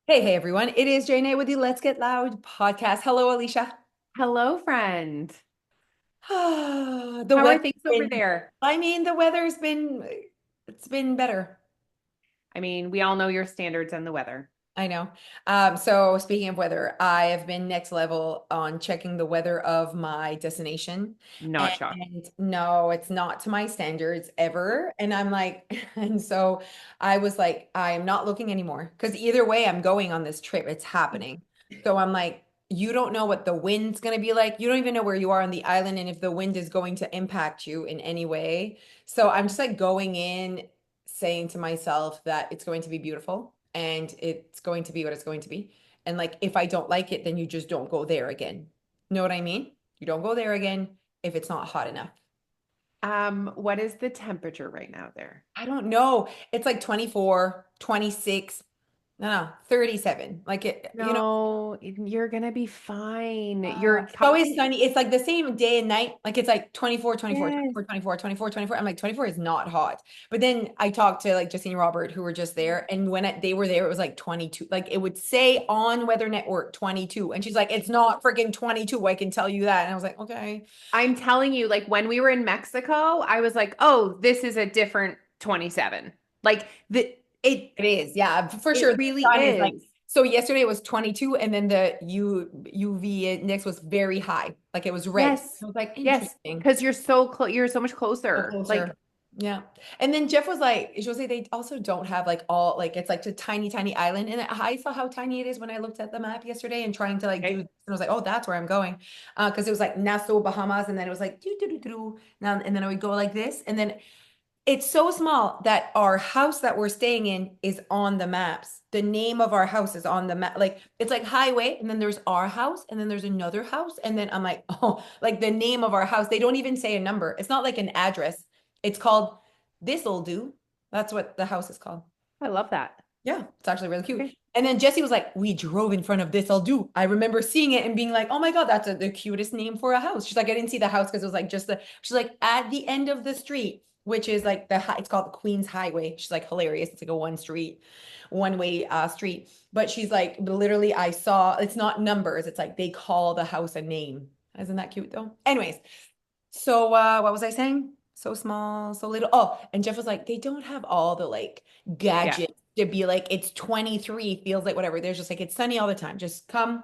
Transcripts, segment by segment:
Hey, everyone. It is Jane with the Let's Get Loud podcast. Hello, Alicia. Hello, friend. The How are weather's things over been, there? the weather's been, it's been better. I mean, we all know your standards and the weather. I know. So speaking of weather, I have been next level on checking the weather of my destination. Not shocked. And no, it's not to my standards ever. And I'm like, and so I was like, I am not looking anymore because either way, I'm going on this trip. It's happening. So I'm like, you don't know what the wind's going to be like. You don't even know where you are on the island and if the wind is going to impact you in any way. So I'm just like going in saying to myself that it's going to be beautiful and it's going to be what it's going to be. And like, if I don't like it, then you just don't go there again. Know what I mean? You don't go there again if it's not hot enough. What is the temperature right now there? I don't know. It's like 24, 26, no, 37. Like it. No, you're gonna be fine. You're It's always coming. sunny. It's like the same day and night. Like it's like 24, 24, Yes. 24, 24, 24, 24. I'm like, 24 is not hot. But then I talked to like Justine and Robert who were just there. And when they were there, it was like 22. Like it would say on Weather Network 22. And she's like, it's not freaking 22. I can tell you that. And I was like, okay. I'm telling you, like when we were in Mexico, I was like, oh, this is a different 27. Like the it It is. Yeah, for it sure. The really sun is like, is. so yesterday it was 22 and then the UV index was very high. Like it was red. Yes. I was like, Yes. interesting. Because you're so close, you're so much So closer. Like, closer. Yeah. And then Jeff was like, Jose, they also don't have like all like it's like a tiny, tiny island. And I saw how tiny it is when I looked at the map yesterday and trying to like do okay. and I was like, oh, that's where I'm going. Because it was like Nassau, Bahamas, and then it was like now and then I would go like this. And then it's so small that our house that we're staying in is on the maps. The name of our house is on the map. Like it's like highway, and then there's our house, and then there's another house, and then I'm like, oh, like the name of our house. They don't even say a number. It's not like an address. It's called This'll Do. That's what the house is called. I love that. Yeah, it's actually really cute. Okay. And then Jesse was like, we drove in front of This'll Do. I remember seeing it and being like, oh my God, that's the cutest name for a house. She's like, I didn't see the house because it was like she's like, at the end of the street, which is like it's called the Queens Highway. She's like, hilarious. It's like a one way street. But she's like, literally, I saw, it's not numbers. It's like they call the house a name. Isn't that cute though? Anyways, so what was I saying? So small, so little. Oh, and Jeff was like, they don't have all the like Yeah. gadgets to be like, it's 23, feels like whatever. There's just like it's sunny all the time. Just come.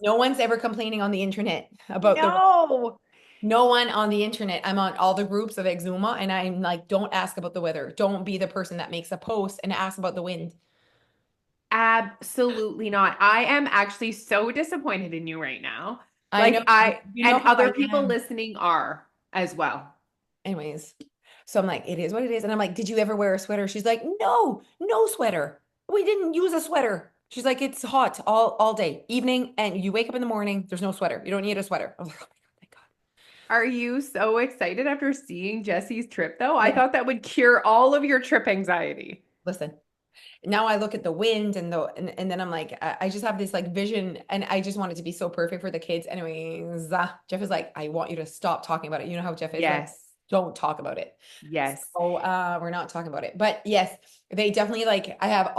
No one's ever complaining on the internet about the weather. No, No one on the internet. I'm on all the groups of Exuma and I'm like, don't ask about the weather. Don't be the person that makes a post and ask about the wind. absolutely not. I am actually so disappointed in you right now. I Like know, you know and how other I people am. listening are as well. Anyways, so I'm like, it is what it is. And I'm like, did you ever wear a sweater? She's like, no, no sweater. We didn't use a sweater. She's like, it's hot all day, evening, and you wake up in the morning. There's no sweater. You don't need a sweater. I was like, oh my God, thank God. Are you so excited after seeing Jesse's trip though? I Yeah. thought that would cure all of your trip anxiety. Listen, now I look at the wind and then I'm like, I just have this like vision and I just want it to be so perfect for the kids. Anyways, Jeff is like, I want you to stop talking about it. You know how Jeff is like, Yes. don't talk about it. Yes. So we're not talking about it. But yes, they definitely like I have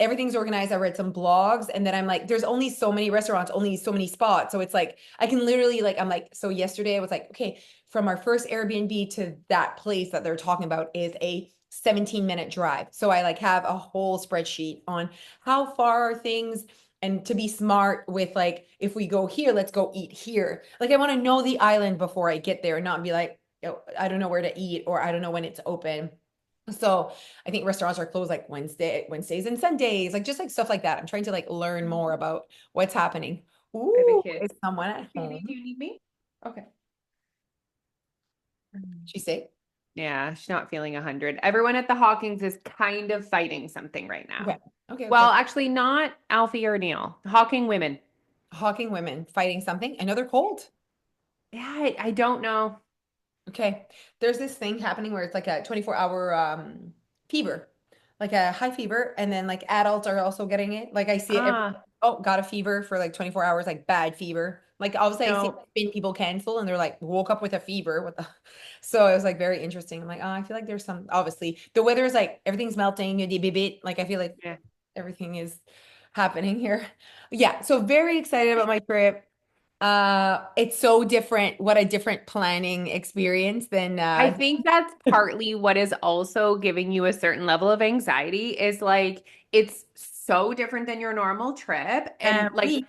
everything's organized. I read some blogs and then I'm like, there's only so many restaurants, only so many spots. So it's like I can literally like I'm like, so yesterday I was like, okay, from our first Airbnb to that place that they're talking about is a 17-minute drive. So I like have a whole spreadsheet on how far are things and to be smart with like if we go here, let's go eat here. Like I want to know the island before I get there and not be like I don't know where to eat or I don't know when it's open. So I think restaurants are closed like Wednesdays and Sundays, like just like stuff like that. I'm trying to like learn more about what's happening. I have a Ooh, kid. is someone at Katie, do home? you need me? Okay. She say, Yeah, she's not feeling 100. Everyone at the Hawkins is kind of fighting something right okay, now. okay, Well, okay. actually, not Alfie or Neil. Hawking women. Hawking women fighting something. Another cold. Yeah, I don't know. Okay. There's this thing happening where it's like a 24-hour fever, like a high fever, and then like adults are also getting it. Like I see it every Ah, oh, got a fever for like 24 hours, like bad fever. Like obviously I see no. like, spin people cancel and they're like woke up with a fever. What the so it was like very interesting. I'm like, oh, I feel like there's some obviously the weather is like everything's melting, you did bit. Like I feel like Yeah. everything is. happening here. Yeah, so very excited about my trip. It's so different. What a different planning experience than I think that's partly what is also giving you a certain level of anxiety is like it's so different than your normal trip and like we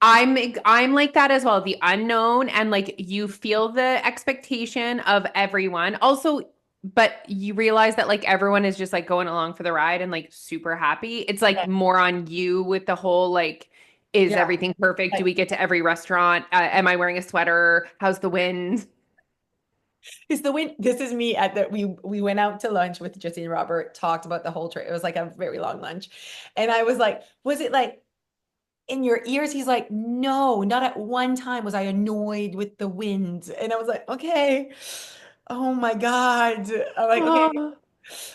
I'm like that as well, the unknown and like you feel the expectation of everyone. Also, but you realize that like everyone is just like going along for the ride and like super happy. It's like yeah, more on you with the whole like is yeah. everything perfect? Do Like, we get to every restaurant? Am I wearing a sweater? How's the wind? it's the win. This is me at the we went out to lunch with Jesse and Robert, talked about the whole trip. It was like a very long lunch. And I was like, was it like in your ears? He's like, no, not at one time was I annoyed with the wind. And I was like, okay. Oh my God. I'm like, okay. Oh,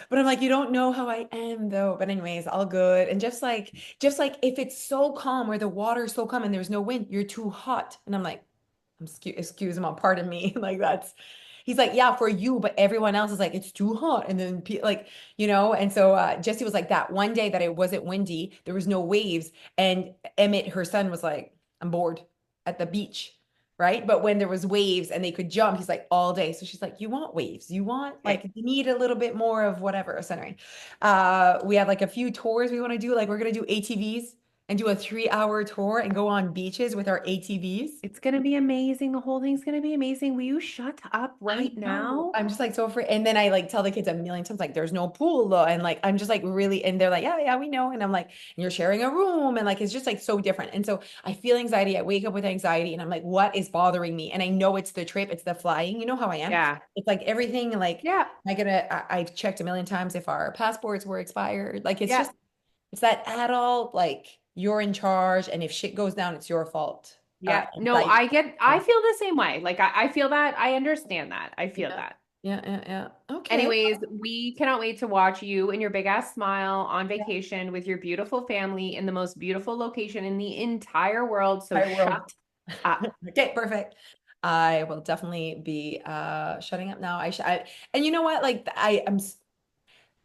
But I'm like, you don't know how I am though. But anyways, all good. And just like if it's so calm where the water's so calm and there's no wind, you're too hot. And I'm like, excuse him, pardon me. Like that's he's like, yeah, for you, but everyone else is like, it's too hot. And then like, and so Jesse was like that one day that it wasn't windy, there was no waves, and Emmett, her son, was like, I'm bored at the beach. Right. But when there was waves and they could jump, he's like all day. So she's like, you want waves? You want like okay. you need a little bit more of whatever centering. We have like a few tours we want to do. Like we're gonna do ATVs and do a 3 hour tour and go on beaches with our ATVs. It's gonna be amazing. The whole thing's gonna be amazing. Will you shut up I right know. now? I'm just like so afraid. And then I like tell the kids a million times, like, there's no pool though. And like, I'm just like really, and they're like, yeah, yeah, we know. And I'm like, you're sharing a room. And like, it's just like so different. And so I feel anxiety. I wake up with anxiety and I'm like, what is bothering me? And I know it's the trip, it's the flying. You know how I am. Yeah. It's like everything, like, Yeah. I've checked a million times if our passports were expired. Like, it's Yeah. just, it's that adult, like, you're in charge. And if shit goes down, it's your fault. Yeah. No, Anxiety. I feel the same way. Like I feel that. I understand that. I feel Yeah. that. Yeah. Yeah. Yeah. Okay. Anyways, we cannot wait to watch you and your big ass smile on vacation with your beautiful family in the most beautiful location in the entire world. So I will. shut up. Okay, perfect. I will definitely be shutting up now. And you know what? Like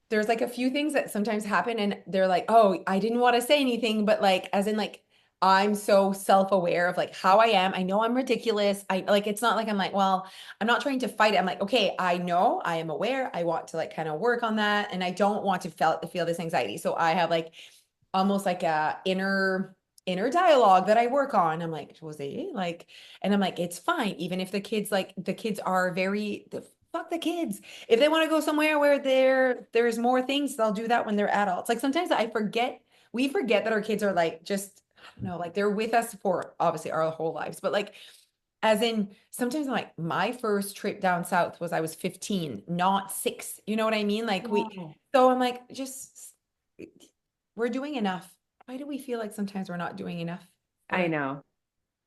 there's like a few things that sometimes happen and they're like, "Oh, I didn't want to say anything," but like as in like I'm so self-aware of like how I am. I know I'm ridiculous. I like it's not like I'm like, well, I'm not trying to fight it. I'm like, okay, I know, I am aware. I want to like kind of work on that and I don't want to feel this anxiety. So I have like almost like a inner dialogue that I work on. I'm like, Jose, like, and I'm like, it's fine. Even if the kids are fuck the kids. If they want to go somewhere where there's more things, they'll do that when they're adults. Like sometimes we forget that our kids are like just, I don't know, like they're with us for obviously our whole lives, but like as in sometimes I'm like my first trip down south was I was 15, not 6. You know what I mean? Like Oh, so I'm like, just we're doing enough. Why do we feel like sometimes we're not doing enough I for know.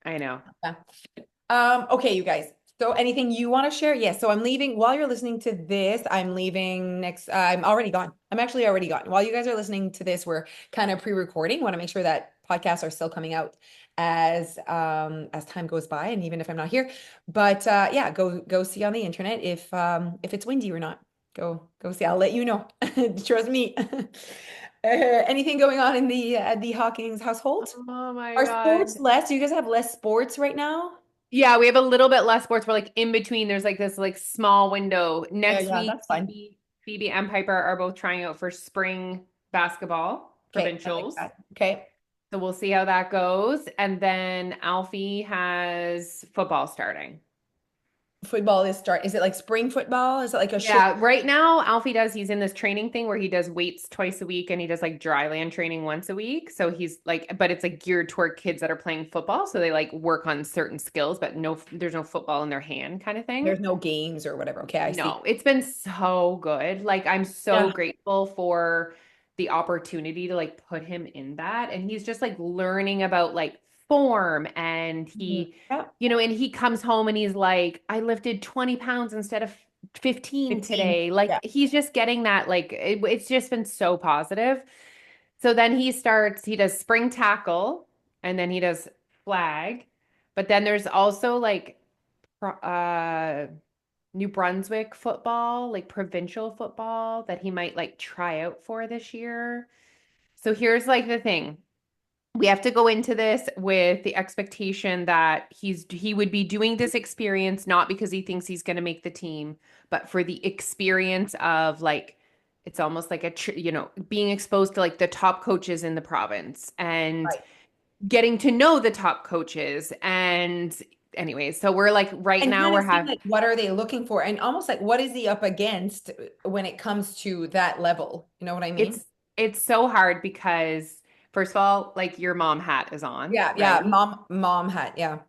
I know. yeah. Okay, you guys. So anything you want to share? Yes. So I'm leaving while you're listening to this. I'm leaving next. I'm already gone. I'm actually already gone. While you guys are listening to this, we're kind of pre-recording. Want to make sure that podcasts are still coming out as time goes by, and even if I'm not here. But yeah, go see on the internet if it's windy or not. Go see. I'll let you know. Trust me. Anything going on in the Hawkins household? Oh my Are sports God. less? Do you guys have less sports right now? Yeah, we have a little bit less sports. We're like in between. There's like this like small window. Yeah, Next yeah, week, that's fine. Phoebe and Piper are both trying out for spring basketball Okay, I like provincials. that. Okay. So we'll see how that goes. And then Alfie has football starting. Football is start. Is it like spring football? Is it like a short? Yeah, right now Alfie he's in this training thing where he does weights twice a week and he does like dry land training once a week. So he's like, but it's like geared toward kids that are playing football. So they like work on certain skills, but there's no football in their hand kind of thing. There's no games or whatever. Okay, I see. No, it's been so good. Like I'm so Yeah. grateful for the opportunity to like put him in that. And he's just like learning about like form and Mhm. he, Yeah. and he comes home and he's like, I lifted 20 pounds instead of 15 15. today. Like Yeah. he's just getting that, like it's just been so positive. So then he does spring tackle and then he does flag. But then there's also like New Brunswick football, like provincial football that he might like try out for this year. So here's like the thing. we have to go into this with the expectation that he would be doing this experience not because he thinks he's going to make the team, but for the experience of like it's almost like being exposed to like the top coaches in the province and Right. getting to know the top coaches. And anyways, so we're like right And now kind we're of seeing having like what are they looking for, and almost like what is he up against when it comes to that level? You know what I mean? it's so hard because first of all, like your mom hat is on, Yeah, yeah. right? Mom hat. Yeah.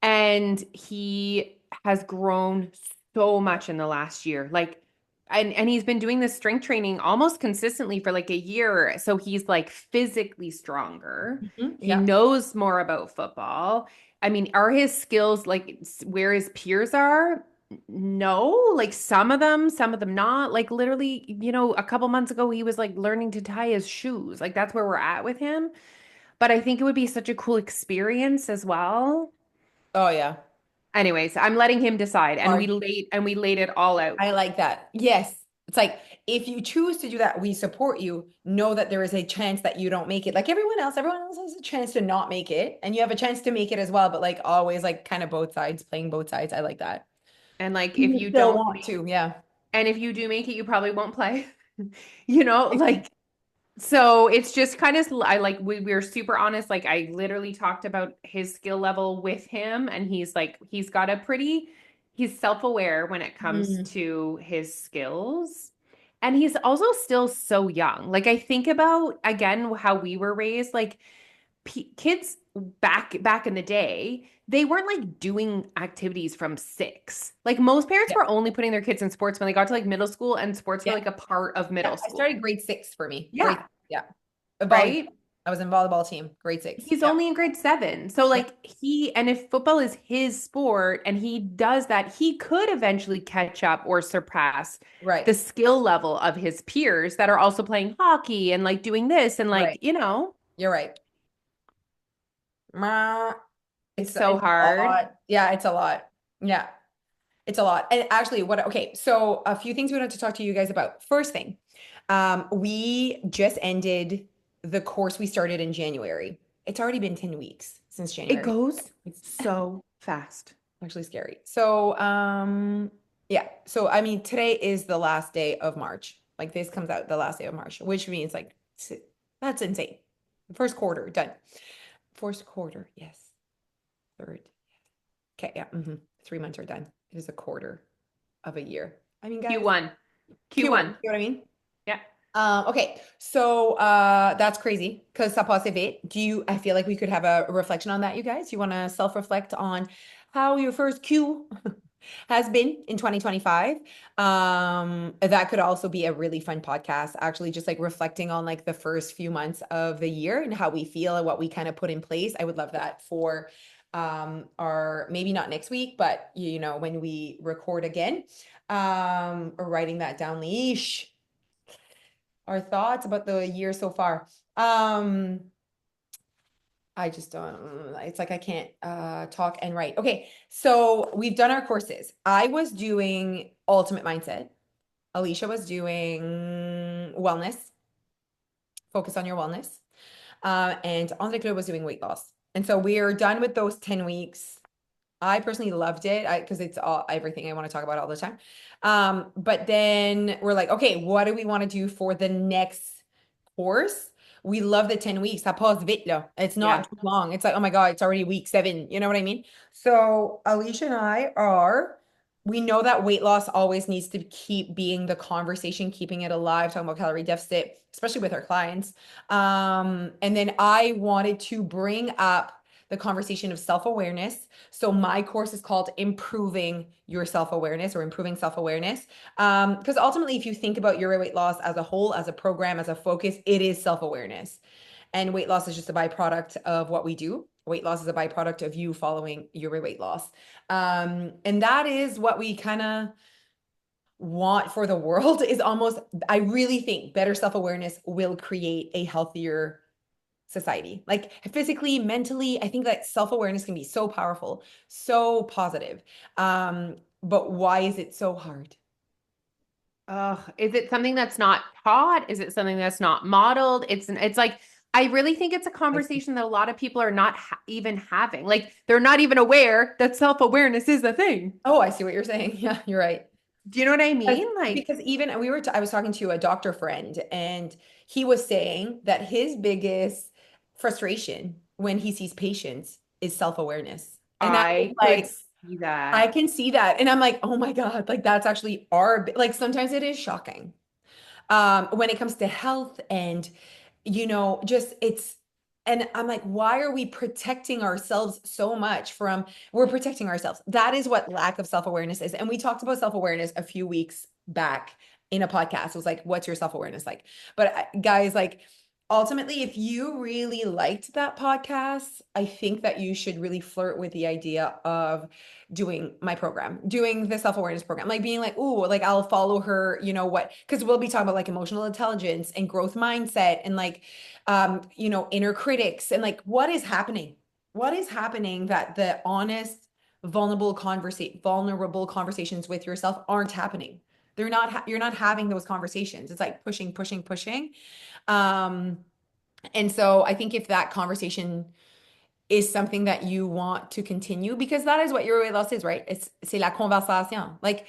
And he has grown so much in the last year. Like and he's been doing this strength training almost consistently for like a year. So he's like physically stronger. Mhm. He Yeah. knows more about football. I mean, are his skills like where his peers are? No, like some of them not. Like literally, a couple months ago he was like learning to tie his shoes. Like that's where we're at with him. But I think it would be such a cool experience as well. Oh yeah. Anyways, I'm letting him decide, and Hard. we laid it all out. I like that. Yes. It's like if you choose to do that, we support you. Know that there is a chance that you don't make it. Like everyone else has a chance to not make it, and you have a chance to make it as well. But like always, like kind of both sides, playing both sides. I like that. And like if You you still don't want make to, yeah. and if you do make it, you probably won't play. Like so it's just kind of I like we're super honest. Like I literally talked about his skill level with him, and he's like he's got a pretty he's self-aware when it comes Mm. to his skills. And he's also still so young. Like I think about again how we were raised, like kids back in the day, they weren't like doing activities from 6. Like most parents Yeah, were only putting their kids in sports when they got to like middle school, and sports were yeah, like a part of yeah. middle I started school. grade 6 for me. Yeah, Yeah. A volleyball. right? I was in volleyball team, grade 6. He's Yeah. only in grade 7. So Yeah. like and if football is his sport and he does that, he could eventually catch up or surpass Right. the skill level of his peers that are also playing hockey and like doing this and like, Right. You're right. Ma- it's so It's a hard. lot. Yeah, it's a lot. Yeah. It's a lot. And actually, okay, so a few things we wanted to talk to you guys about. First thing, we just ended the course we started in January. It's already been 10 weeks since It January. goes It's so fast. actually scary. So, yeah. So, I mean, today is the last day of March. Like this comes out the last day of March, which means like that's insane. First quarter done. First quarter, yes. Third. Okay, yeah. 3 months are done. It is a quarter of a year. I mean, guys, Q1. Q1, Q1. you know what I mean? Yeah. Okay, so that's crazy because ça passe vite. I feel like we could have a reflection on that, you guys. You want to self-reflect on how your first Q has been in 2025. That could also be a really fun podcast, actually, just like reflecting on like the first few months of the year and how we feel and what we kind of put in place. I would love that for our maybe not next week, but when we record again. Or writing that down, leash our thoughts about the year so far. I just don't, it's like I can't talk and write. Okay, so we've done our courses. I was doing Ultimate Mindset. Alicia was doing wellness, focus on your wellness. And Andre Claude was doing weight loss. And so we are done with those 10 weeks. I personally loved it because it's all everything I want to talk about all the time. But then we're like, okay, what do we want to do for the next course? We love the 10 weeks. Ça passe vite, là. It's Yeah. not too long. It's like, oh my God, it's already week 7. You know what I mean? So Alicia and we know that weight loss always needs to keep being the conversation, keeping it alive, talking about calorie deficit, especially with our clients. And then I wanted to bring up the conversation of self-awareness. So my course is called Improving Your Self-Awareness or Improving Self-Awareness. Because ultimately, if you think about your weight loss as a whole, as a program, as a focus, it is self-awareness. And weight loss is just a byproduct of what we do. Weight loss is a byproduct of you following your weight loss. And that is what we kind of want for the world is almost, I really think better self-awareness will create a healthier society. Like physically, mentally, I think that self-awareness can be so powerful, so positive. But why is it so hard? Is it something that's not taught? Is it something that's not modeled? It's like I really think it's a Like, conversation that a lot of people are not even having. Like they're not even aware that self-awareness is a thing. oh, I see what you're saying. Yeah, you're right. Do you know what I Because mean? Like, because even I was talking to a doctor friend, and he was saying that his biggest frustration when he sees patients is self-awareness. And I was I could like, see I that. can see that. And I'm like, oh my God, like that's actually like sometimes it is shocking. When it comes to health and, just it's, and I'm like, why are we protecting ourselves so much from, we're protecting ourselves. That is what lack of self-awareness is. And we talked about self-awareness a few weeks back in a podcast. It was like, what's your self-awareness like? But guys, like, ultimately, if you really liked that podcast, I think that you should really flirt with the idea of doing my program, doing the self-awareness program, like being like, oh, like I'll follow her, what, because we'll be talking about like emotional intelligence and growth mindset and like, inner critics and like what is happening? What is happening that the honest, vulnerable conversations with yourself aren't happening? They're not, you're not having those conversations. It's like pushing, pushing, pushing. Um, and so I think if that conversation is something that you want to continue, because that is what your weight loss is, right? C'est la conversation. Like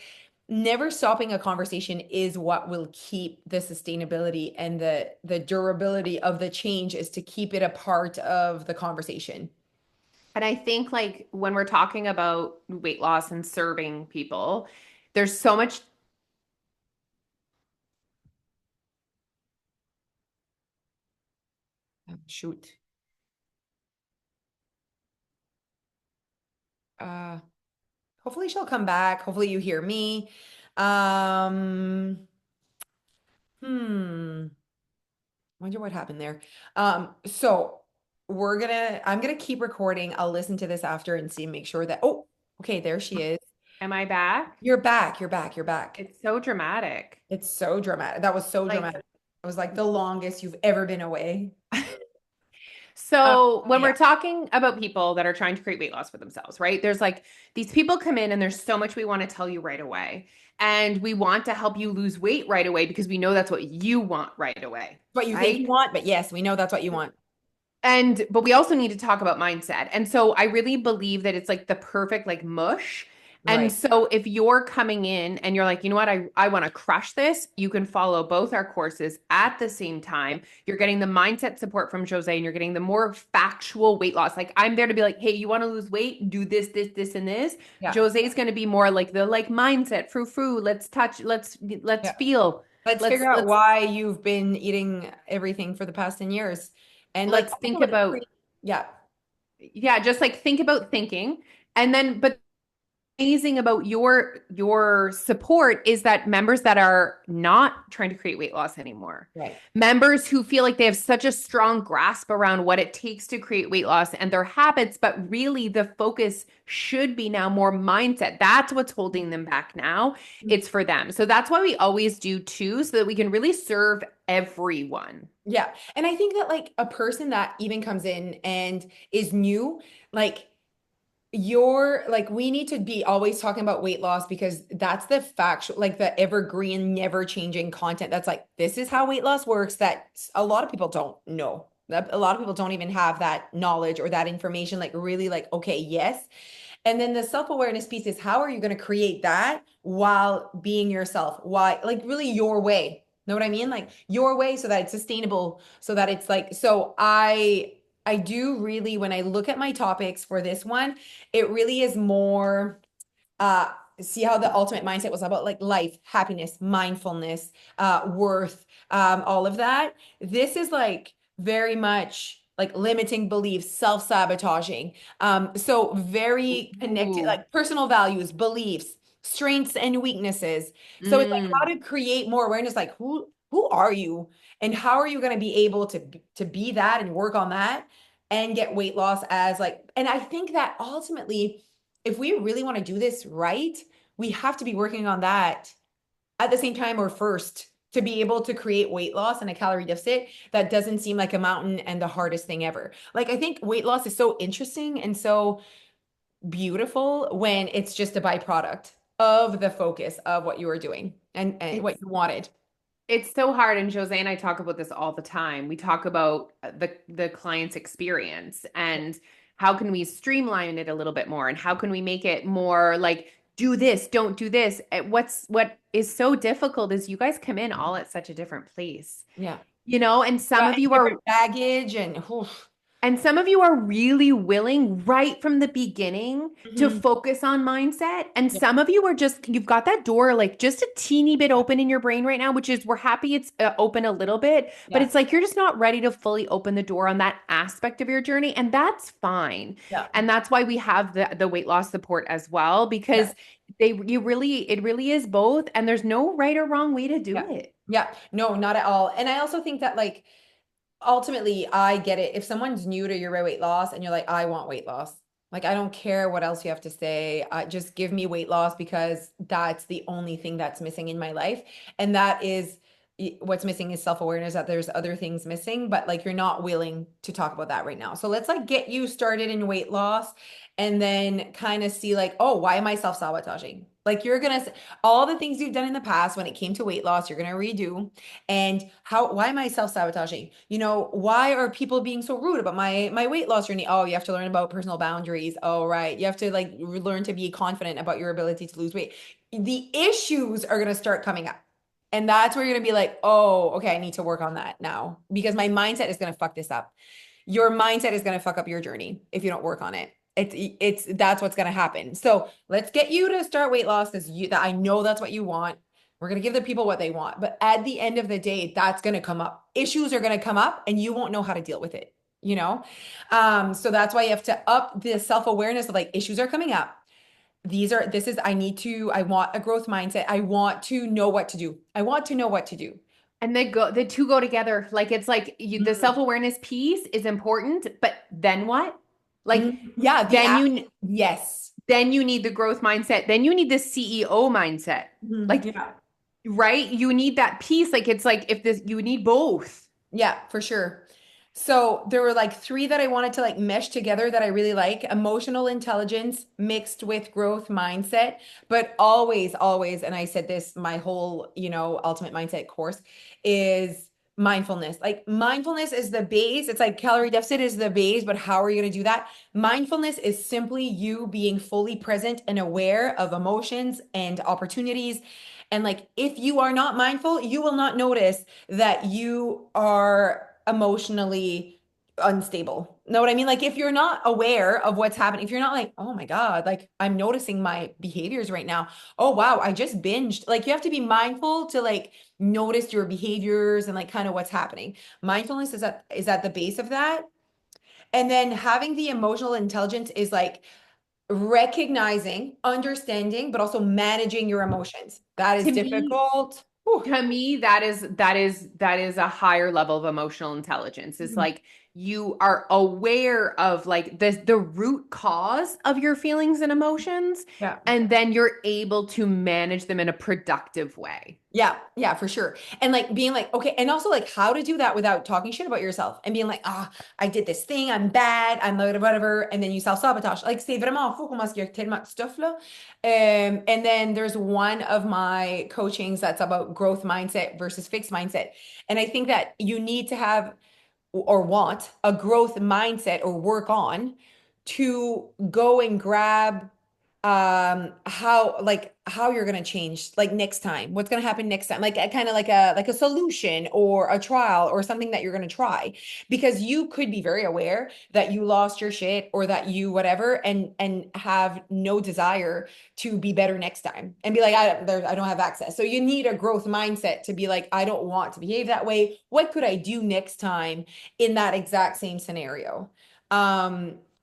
never stopping a conversation is what will keep the sustainability and the durability of the change, is to keep it a part of the conversation. And I think like when we're talking about weight loss and serving people, there's so much. Oh, shoot. Uh, hopefully she'll come back. Hopefully you hear me. Um, hmm. Wonder what happened there. So I'm gonna keep recording. I'll listen to this after and see, make sure that, oh, okay, there she is. Am I back? You're back, you're back, you're back. It's so dramatic. It's so dramatic. That was so Like, dramatic. It was like the longest you've ever been away. Uh, so when we're yeah, talking about people that are trying to create weight loss for themselves, right? There's like these people come in and there's so much we want to tell you right away. And we want to help you lose weight right away because we know that's what you want right away, what you think you right? want, but yes, we know that's what you want. And but we also need to talk about mindset. And so I really believe that it's like the perfect like mush. And Right. so if you're coming in and you're like, you know what, I want to crush this, you can follow both our courses at the same Yeah. time. You're getting the mindset support from Jose and you're getting the more factual weight loss. Like I'm there to be like, hey, you want to lose weight? Do this, this, this, and this. Yeah. Jose is going to be more like the like mindset, frou frou. Let's touch, let's Yeah. feel. Let's Let's figure out let's why you've been eating everything for the past 10 years. And like, let's also, think like, about, yeah, yeah, just like think about thinking. And then, but amazing about your support is that members that are not trying to create weight loss anymore, right. members who feel like they have such a strong grasp around what it takes to create weight loss and their habits, but really the focus should be now more mindset. That's what's holding them back now. It's for them. So that's why we always do two, so that we can really serve everyone. Yeah. And I think that like a person that even comes in and is new, like you're like, we need to be always talking about weight loss because that's the factual, like the evergreen, never changing content. That's like, this is how weight loss works, that a lot of people don't know. That a lot of people don't even have that knowledge or that information, like really like, okay, yes. And then the self-awareness piece is, how are you going to create that while being yourself? Why, like really your way. Know what I mean? Like your way, so that it's sustainable, so that it's like, so I do really, when I look at my topics for this one, it really is more uh see how the ultimate mindset was about like life, happiness, mindfulness, worth, all of that. This is like very much like limiting beliefs, self-sabotaging, so very connected, Ooh. like personal values, beliefs, strengths and weaknesses. So it's like how Mm. to create more awareness, like who are you and how are you going to be able to be that and work on that and get weight loss as like, and I think that ultimately, if we really want to do this right, we have to be working on that at the same time or first, to be able to create weight loss and a calorie deficit that doesn't seem like a mountain and the hardest thing ever. Like I think weight loss is so interesting and so beautiful when it's just a byproduct of the focus of what you were doing and what It's you wanted. It's so hard, and Jose and I talk about this all the time. We talk about the client's experience and how can we streamline it a little bit more, and how can we make it more like do this, don't do this. What is so difficult is you guys come in all at such a different place, Yeah. and some Yeah, of and you are different baggage and oof. and some of you are really willing right from the beginning to Mhm. focus on mindset. And Yeah, some of you are just, you've got that door like just a teeny bit open in your brain right now, which is we're happy it's open a little bit, but yeah, it's like you're just not ready to fully open the door on that aspect of your journey. And that's fine. yeah, And that's why we have the weight loss support as well, yeah, because it really is both. And there's no right or wrong way to do yeah, it. yeah. No, not at all. And I also think that like ultimately, I get it. If someone's new to your weight loss and you're like, I want weight loss, like I don't care what else you have to say. Just give me weight loss because that's the only thing that's missing in my life. And that is what's missing is self-awareness that there's other things missing, but like you're not willing to talk about that right now. So let's like get you started in weight loss and then kind of see like, oh, why am I self-sabotaging? Like you're gonna all the things you've done in the past when it came to weight loss, you're gonna redo. And how why am I self-sabotaging? Why are people being so rude about my weight loss journey? Oh, you have to learn about personal boundaries. Oh, right. You have to like learn to be confident about your ability to lose weight. The issues are going to start coming up. And that's where you're going to be like, "Oh, okay, I need to work on that now because my mindset is going to fuck this up." Your mindset is going to fuck up your journey if you don't work on it. It's that's what's going to happen. So, let's get you to start weight loss because you that I know that's what you want. We're going to give the people what they want. But at the end of the day, that's going to come up. Issues are going to come up and you won't know how to deal with it, you know? So that's why you have to up the self-awareness of like issues are coming up. I want a growth mindset. I want to know what to do. I want to know what to do. And the two go together. Like it's like the Mm, self-awareness piece is important, but then what? Like yeah, then you yes. then you need the growth mindset. Then you need the CEO mindset. Like, Yeah. right? You need that piece. Like it's like if this you need both. Yeah, for sure. So there were like three that I wanted to like mesh together that I really like. Emotional intelligence mixed with growth mindset, but always, always, and I said this my whole, ultimate mindset course is mindfulness. Like mindfulness is the base. It's like calorie deficit is the base, but how are you going to do that? Mindfulness is simply you being fully present and aware of emotions and opportunities. And like if you are not mindful, you will not notice that you are emotionally unstable. Know what I mean? Like if you're not aware of what's happening, if you're not like, oh my God, like I'm noticing my behaviors right now. Oh wow, I just binged. Like you have to be mindful to like notice your behaviors and like kind of what's happening. Mindfulness is at the base of that. And then having the emotional intelligence is like recognizing, understanding, but also managing your emotions. That is To me, difficult. Whew. that is a higher level of emotional intelligence. It's Mhm. like you are aware of like the root cause of your feelings and emotions, Yeah. and then you're able to manage them in a productive way. Yeah, yeah, for sure. And like being like, okay, and also like how to do that without talking shit about yourself and being like, I did this thing, I'm bad, I'm whatever, and then you self-sabotage. Like, c'est vraiment fou comment est-ce qu'il y a tellement de stuff là. And then there's one of my coachings that's about growth mindset versus fixed mindset. And I think that you need to have or want a growth mindset or work on to go and grab how you're going to change like next time, what's going to happen next time, like kind of like a solution or a trial or something that you're going to try, because you could be very aware that you lost your shit or that you whatever and have no desire to be better next time and be like I don't have access. So you need a growth mindset to be like, I don't want to behave that way. What could I do next time in that exact same scenario?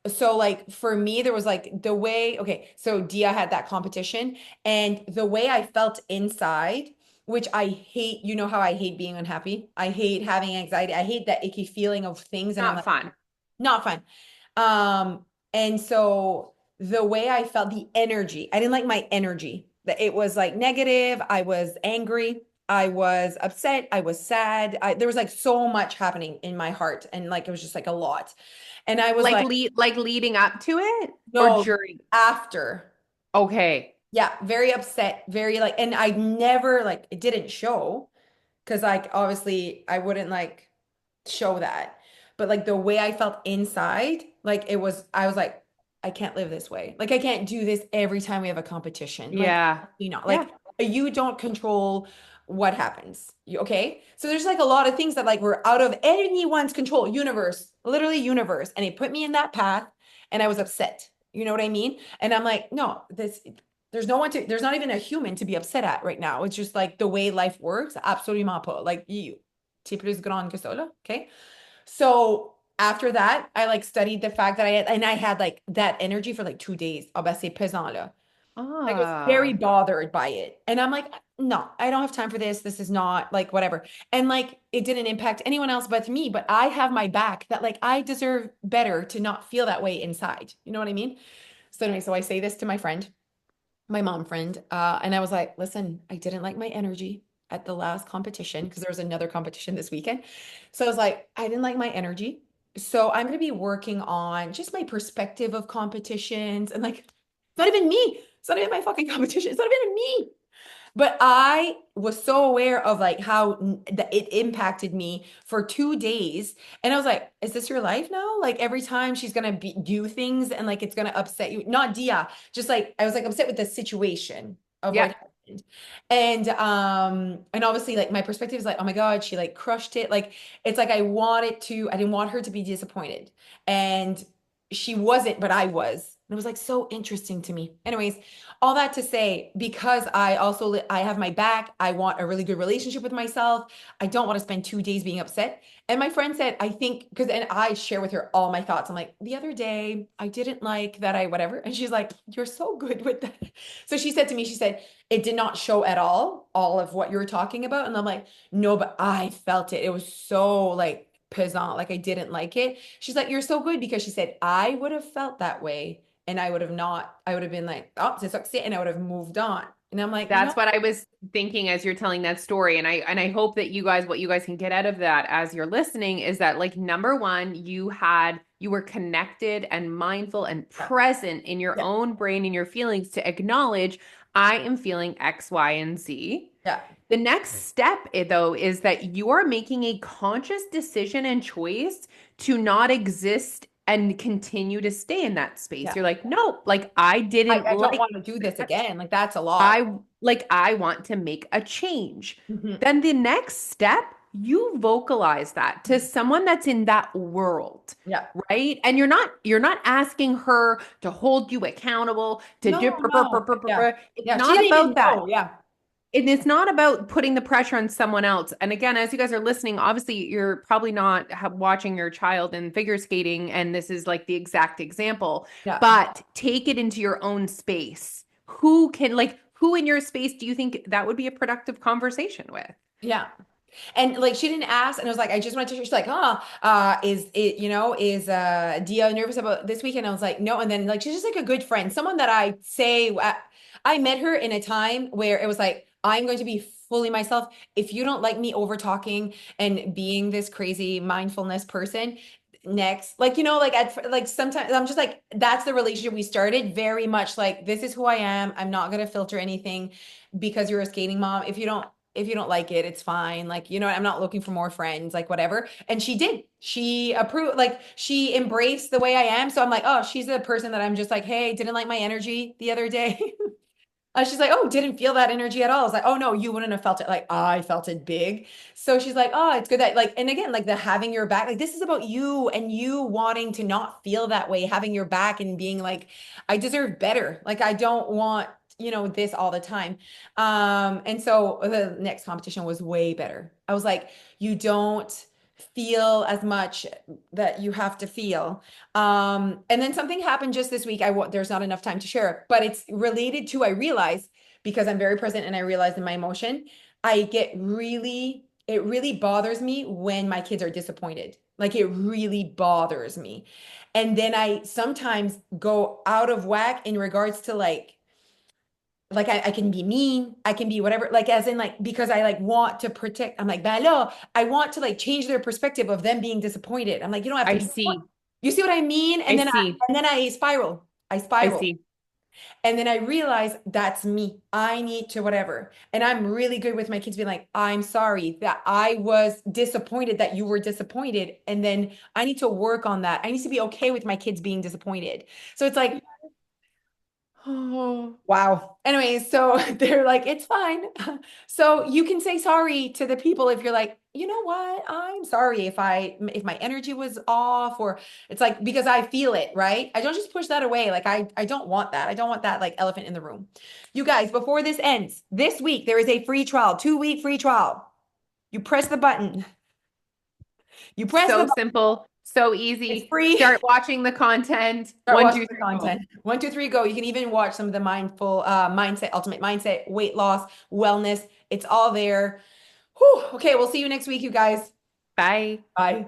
So like for me, there was like the way, okay, so Dia had that competition and the way I felt inside, which I hate, you know how I hate being unhappy. I hate having anxiety. I hate that icky feeling of things. And I'm Not like, fun. not fun. And so the way I felt, the energy, I didn't like my energy. That it was like negative. I was angry. I was upset. I was sad. There was like so much happening in my heart. And like it was just like a lot. And I was like, Like leading up to it or no, during. after. Okay. Yeah, very upset, very like, and I never like it didn't show. because like obviously I wouldn't like show that. But like the way I felt inside, like I was like, I can't live this way. Like I can't do this every time we have a competition. Like, Yeah. you know, Yeah. like you don't control what happens. Okay. So there's like a lot of things that like were out of anyone's control, universe, literally universe. And it put me in that path and I was upset. You know what I mean? And I'm like, no, there's no one to, there's not even a human to be upset at right now. It's just like the way life works. Absolument pas. Like you, t'es plus grande que ça, là. Okay. So after that, I like studied the fact that I had like that energy for like 2 days. Ah ben, c'est pesant, là. I was very Ah. bothered by it. And I'm like, no, I don't have time for this. This is not like whatever. And like it didn't impact anyone else but me, but I have my back that like I deserve better to not feel that way inside. You know what I mean? So anyway, so I say this to my friend, my mom friend, and I was like, listen, I didn't like my energy at the last competition because there was another competition this weekend. So I was like, I didn't like my energy. So I'm going to be working on just my perspective of competitions and like, it's not even me. It's not even my fucking competition. It's not even me. But I was so aware of like how that it impacted me for 2 days. And I was like, is this your life now? Like every time she's gonna do things and like it's gonna upset you. Not Dia, just like I was like upset with the situation of Yeah. what happened. And obviously like my perspective is like, oh my God, she like crushed it. Like it's like I didn't want her to be disappointed. And she wasn't, but I was. And it was like so interesting to me. Anyways, all that to say, because I have my back, I want a really good relationship with myself. I don't want to spend 2 days being upset. And my friend said, I think because and I share with her all my thoughts. I'm like, the other day I didn't like that I whatever. And she's like, you're so good with that. So she said to me, she said, it did not show at all of what you were talking about. And I'm like, no, but I felt it. It was so like pesant, like I didn't like it. She's like, you're so good because she said, I would have felt that way and I would have not, I would have been like, oh, c'est ça que c'est, and I would have moved on. And I'm like, no, That's what I was thinking as you're telling that story. And I hope that you guys, what you guys can get out of that as you're listening is that like number one, you were connected and mindful and yeah, present in your yeah, own brain and your feelings to acknowledge I am feeling X, Y, and Z. yeah, The next step, though, is that you are making a conscious decision and choice to not exist and continue to stay in that space. yeah. You're like, no, like I didn't I don't like want to do this that. again. Like that's a lot. I want to make a change. Mhm. Then the next step, you vocalize that to someone that's in that world, Yeah. right? And you're not asking her to hold you accountable to do No, no. Yeah. it's Yeah. She not didn't about even that. know. Yeah. And it's not about putting the pressure on someone else. And again, as you guys are listening, obviously you're probably not watching your child in figure skating, and this is like the exact example, Yeah. but take it into your own space. Who in your space do you think that would be a productive conversation with? Yeah. And like she didn't ask, and I was like, I just wanted to. She's like, is it, is Dia nervous about this weekend? I was like, no. And then like she's just like a good friend, someone that I met her in a time where it was like, I'm going to be fully myself. If you don't like me over talking and being this crazy mindfulness person, next, like like like sometimes I'm just like, that's the relationship we started. Very much like this is who I am. I'm not gonna filter anything because you're a skating mom. If you don't like it, it's fine. Like, I'm not looking for more friends, like whatever. And she did. She approved, like she embraced the way I am. So I'm like, oh, she's the person that I'm just like, hey, didn't like my energy the other day. She's like, oh, didn't feel that energy at all. I was like, oh no, you wouldn't have felt it. Like I felt it big. So she's like, oh, it's good that like, and again, like the having your back, like this is about you and you wanting to not feel that way, having your back and being like, I deserve better. Like I don't want, this all the time. And so the next competition was way better. I was like, you don't feel as much that you have to feel. And then something happened just this week. There's not enough time to share, but it's related to, I realize because I'm very present and I realize in my emotion, it really bothers me when my kids are disappointed. Like it really bothers me. And then I sometimes go out of whack in regards to like I can be mean, I can be whatever, like as in like because I like want to protect. I'm like, ben là, I want to like change their perspective of them being disappointed. I'm like, you don't have to I be. see. You see what I mean? I And then see. I spiral. I I spiral. see. And then I realized that's me. I need to whatever. And I'm really good with my kids being like, I'm sorry that I was disappointed that you were disappointed. And then I need to work on that. I need to be okay with my kids being disappointed. So it's like, Oh, wow. Anyways, so they're like, it's fine. So you can say sorry to the people if you're like, you know what? I'm sorry if my energy was off, or it's like because I feel it, right? I don't just push that away. Like I don't want that. I don't want that like elephant in the room. You guys, before this ends, this week there is a free trial, 2-week free trial. You press the button. You press the so button. simple, so It's easy. free. Start watching the content. Start One, watching two, the three, go. content. 1, 2, 3, go. You can even watch some of the mindful mindset, ultimate mindset, weight loss, wellness. It's all there. Whew. Okay, we'll see you next week, you guys. Bye. Bye.